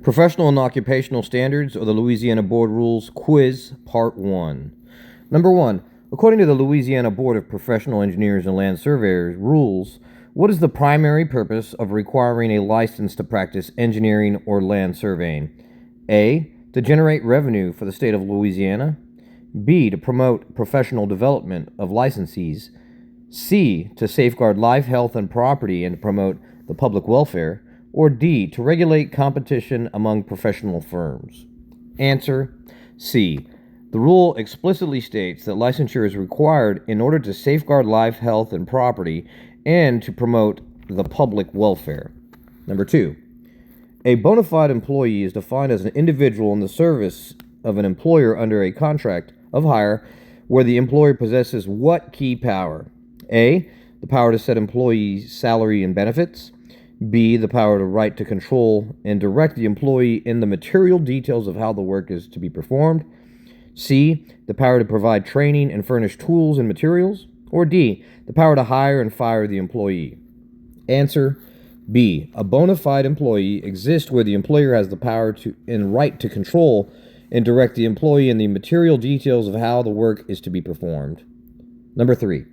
Professional and Occupational Standards, or the Louisiana Board Rules Quiz, Part 1. Number 1. According to the Louisiana Board of Professional Engineers and Land Surveyors rules, what is the primary purpose of requiring a license to practice engineering or land surveying? A. To generate revenue for the state of Louisiana. B. To promote professional development of licensees. C. To safeguard life, health, and property and to promote the public welfare. Or D. To regulate competition among professional firms. Answer: C. The rule explicitly states that licensure is required in order to safeguard life, health, and property and to promote the public welfare. Number 2. A bona fide employee is defined as an individual in the service of an employer under a contract of hire where the employer possesses what key power? A. The power to set employees' salary and benefits. B. The power to right to control and direct the employee in the material details of how the work is to be performed. C. The power to provide training and furnish tools and materials. Or D. The power to hire and fire the employee. Answer: B. A bona fide employee exists where the employer has the power to and right to control and direct the employee in the material details of how the work is to be performed. Number 3.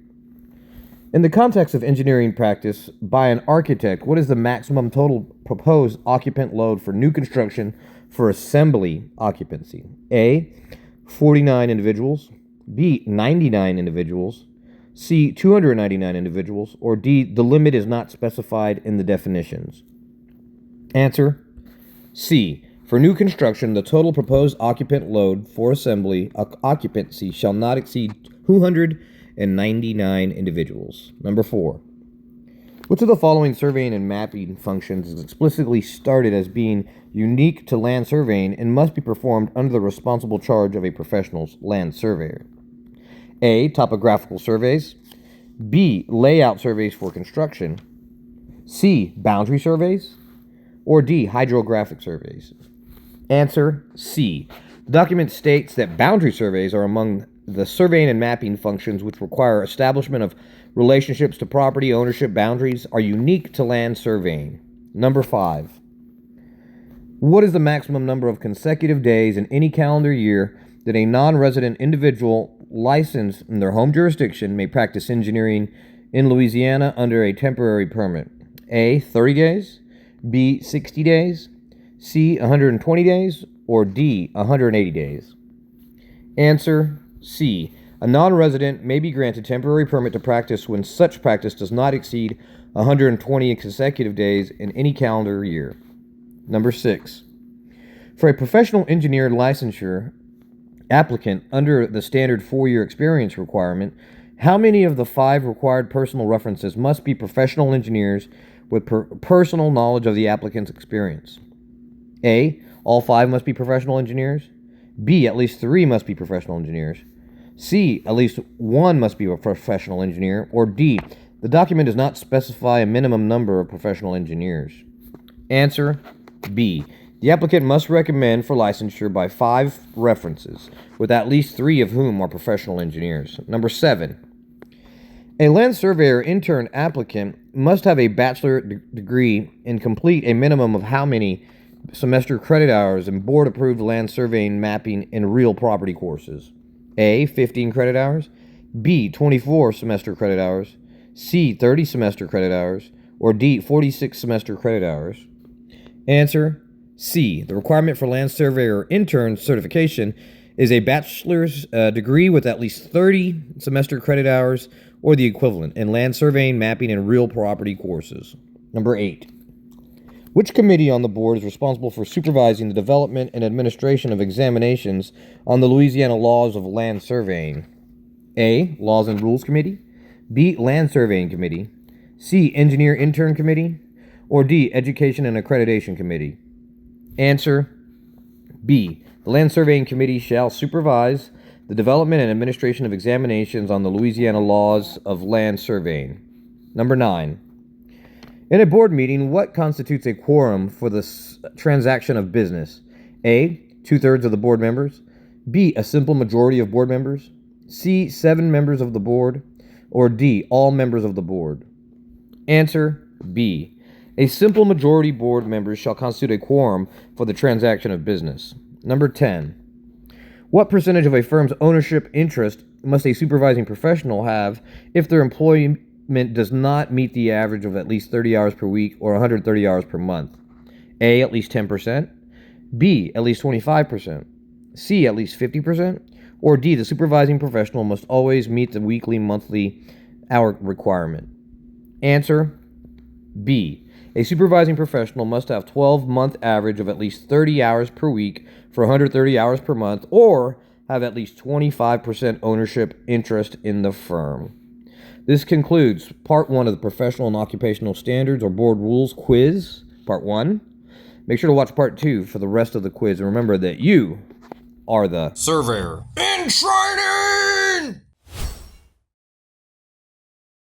In the context of engineering practice by an architect, what is the maximum total proposed occupant load for new construction for assembly occupancy? A. 49 individuals. B. 99 individuals. C. 299 individuals. Or D. The limit is not specified in the definitions. Answer: C. For new construction, the total proposed occupant load for assembly occupancy shall not exceed 299 individuals. Number 4. Which of the following surveying and mapping functions is explicitly started as being unique to land surveying and must be performed under the responsible charge of a professional land surveyor? A. Topographical surveys. B. Layout surveys for construction. C. Boundary surveys. Or D. Hydrographic surveys. Answer: C. The document states that boundary surveys are among the surveying and mapping functions which require establishment of relationships to property ownership boundaries are unique to land surveying. Number 5. What is the maximum number of consecutive days in any calendar year that a non-resident individual licensed in their home jurisdiction may practice engineering in Louisiana under a temporary permit? A. 30 days. B. 60 days. C. 120 days. Or D. 180 days. Answer: C. A non-resident may be granted temporary permit to practice when such practice does not exceed 120 consecutive days in any calendar year. Number 6. For a professional engineer licensure applicant under the standard 4-year experience requirement, how many of the 5 required personal references must be professional engineers with personal knowledge of the applicant's experience? A. All 5 must be professional engineers. B. At least 3 must be professional engineers. C. At least 1 must be a professional engineer. Or D. The document does not specify a minimum number of professional engineers. Answer: B. The applicant must recommend for licensure by 5 references, with at least 3 of whom are professional engineers. Number 7. A land surveyor intern applicant must have a bachelor degree and complete a minimum of how many semester credit hours in board-approved land surveying, mapping, and real property courses? A. 15 credit hours. B. 24 semester credit hours. C. 30 semester credit hours. Or D. 46 semester credit hours. Answer: C. The requirement for land surveyor intern certification is a bachelor's degree with at least 30 semester credit hours or the equivalent in land surveying, mapping, and real property courses. Number 8. Which committee on the board is responsible for supervising the development and administration of examinations on the Louisiana laws of land surveying? A. Laws and Rules Committee. B. Land Surveying Committee. C. Engineer Intern Committee. Or D. Education and Accreditation Committee. Answer: B. The Land Surveying Committee shall supervise the development and administration of examinations on the Louisiana laws of land surveying. Number 9. In a board meeting, what constitutes a quorum for the transaction of business? A. 2/3 of the board members. B. A simple majority of board members. C. 7 members of the board. Or D. All members of the board. Answer: B. A simple majority board members shall constitute a quorum for the transaction of business. Number 10. What percentage of a firm's ownership interest must a supervising professional have if their employment does not meet the average of at least 30 hours per week or 130 hours per month? A, at least 10%, B, at least 25%, C, at least 50%, or D, the supervising professional must always meet the weekly, monthly hour requirement. Answer, B. A supervising professional must have 12-month average of at least 30 hours per week for 130 hours per month, or have at least 25% ownership interest in the firm. This concludes Part 1 of the Professional and Occupational Standards or Board Rules quiz, Part 1. Make sure to watch Part 2 for the rest of the quiz, and remember that you are the surveyor in training!